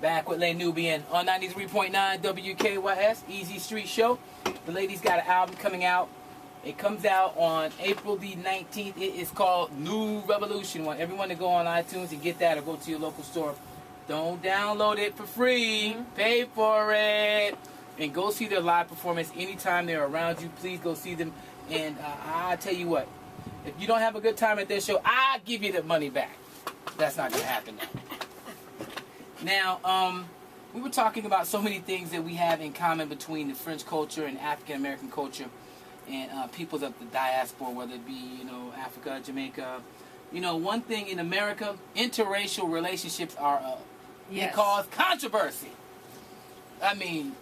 Back with Les Nubians on 93.9 WKYS, Easy Street Show. The lady's got an album coming out. It comes out on April the 19th. It is called New Revolution. I want everyone to go on iTunes and get that, or go to your local store. Don't download it for free. Pay for it. And go see their live performance anytime they're around you. Please go see them. And I'll tell you what, if you don't have a good time at their show, I'll give you the money back. That's not going to happen now. Now, we were talking about so many things that we have in common between the French culture and African American culture, and peoples of the diaspora, whether it be, Africa, Jamaica. One thing in America, interracial relationships are they cause controversy. I mean,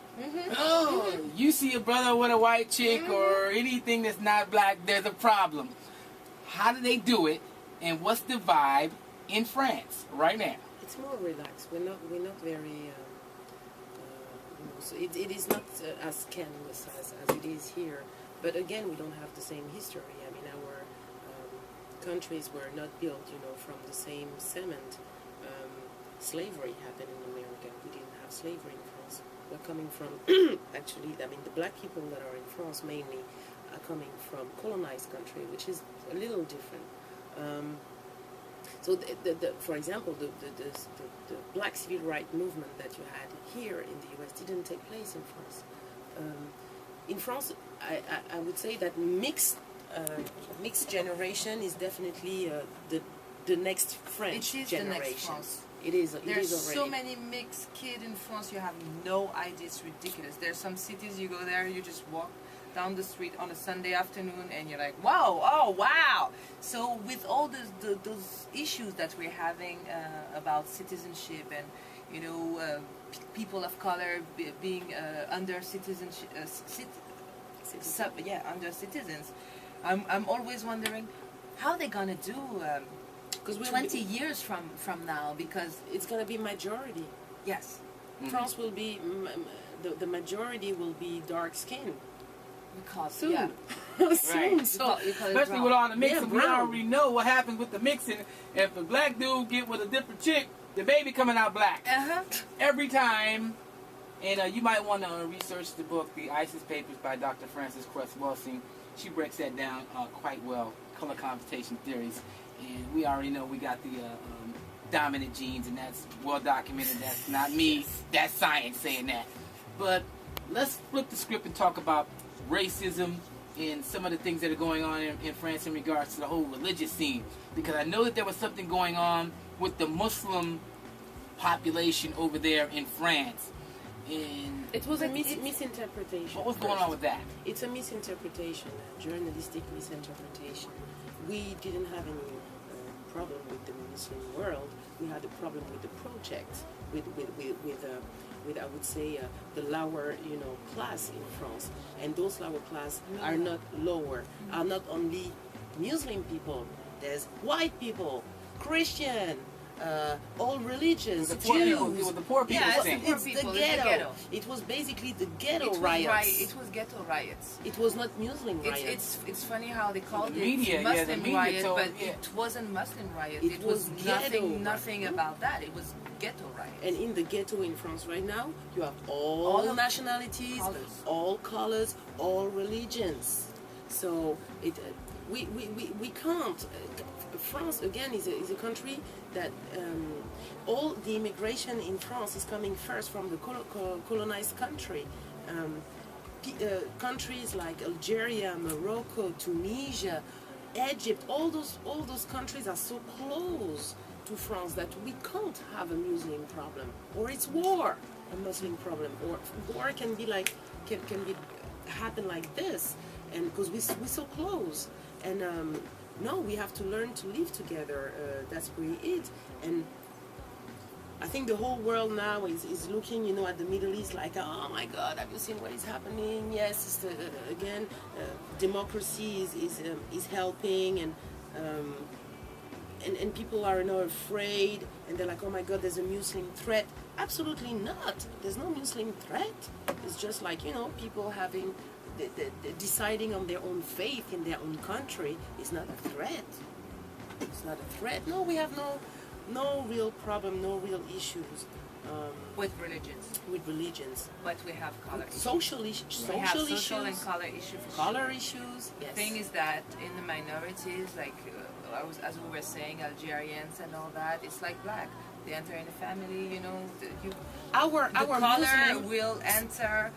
you see a brother with a white chick or anything that's not black, there's a problem. How do they do it, and what's the vibe in France right now? It's more relaxed. We're not very. So it is not as scandalous as it is here. But again, we don't have the same history. I mean, our countries were not built, from the same cement. Slavery happened in America. We didn't have slavery in France. We're coming from, actually, I mean, the black people that are in France mainly are coming from colonized country, which is a little different. So, for example, the black civil rights movement that you had here in the U.S. didn't take place in France. In France, I would say that mixed generation is definitely the next French generation. The next France. It is. There's already. So many mixed kids in France. You have no idea. It's ridiculous. There's some cities you go there, you just walk down the street on a Sunday afternoon, and you're like, wow, oh wow. So with all those issues that we're having about citizenship and people of color being under citizenship, under citizens, I'm always wondering how they're gonna do 20 years from now, because it's gonna be majority. Yes, France will be the majority will be dark skinned. Soon. Yeah. Soon. Right. So, especially with all the mixing, we already know what happens with the mixing. If a black dude get with a different chick, the baby coming out black. Every time. And you might want to research the book, The ISIS Papers by Dr. Frances Cress Welsing. She breaks that down quite well, color computation theories. And we already know we got the dominant genes, and that's well documented. That's not me, that's science saying that. But let's flip the script and talk about racism and some of the things that are going on in France in regards to the whole religious scene. Because I know that there was something going on with the Muslim population over there in France. And it was a misinterpretation. What was going on with that? It's a misinterpretation, a journalistic misinterpretation. We didn't have any problem with the Muslim world. We had a problem with the project, with I would say the lower class in France, and those lower class are not lower, are not only Muslim people. There's white people, Christian, all religions, Jews. It was the poor people. It's the ghetto. It was basically the ghetto riots. It was ghetto riots. It was not Muslim riots. It's funny how they called it Muslim riot, but it wasn't Muslim riot. It was nothing about that. It was ghetto riot. And in the ghetto in France right now, you have all nationalities, all colors, all religions. So we can't. France again is a country that all the immigration in France is coming first from the colonized country. Countries like Algeria, Morocco, Tunisia, Egypt, all those countries are so close to France that we can't have a Muslim problem, or it's war, a Muslim problem, or war can be happen like this, and because we're so close, and no, we have to learn to live together. That's really it. And I think the whole world now is looking, at the Middle East like, oh my God, have you seen what is happening? Yes, again, democracy is helping, and people are now afraid, and they're like, oh my God, there's a Muslim threat. Absolutely not. There's no Muslim threat. It's just like, people having deciding on their own faith in their own country is not a threat. It's not a threat. No, we have no no real problem, no real issues With religions, with religions. but we have color issues. Social We social have social issues, and color issues. for color sure. issues. The Yes. thing is that in the minorities, like as we were saying, Algerians and all that, it's like black. They enter in a family, you know. our The color Muslim, will enter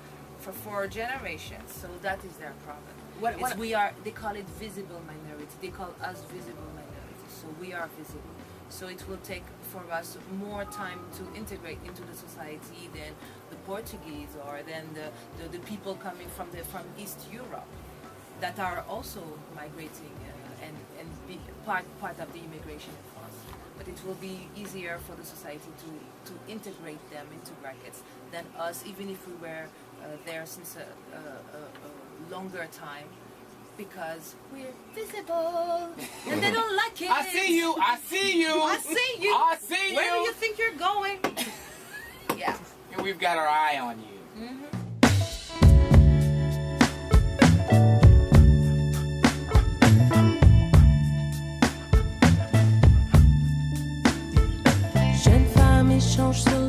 for generations, so that is their problem. What- They call it visible minority. They call us visible minority, so we are visible. So it will take for us more time to integrate into the society than the Portuguese or than the people coming from East Europe that are also migrating and be part of the immigration in France. But it will be easier for the society to integrate them into brackets than us, even if we were there since a longer time, because we're visible and they don't like it. I see you. I see you. I see you. I see Where do you. you think you're going? Yeah. And we've got our eye on you. Jeune femme échange sur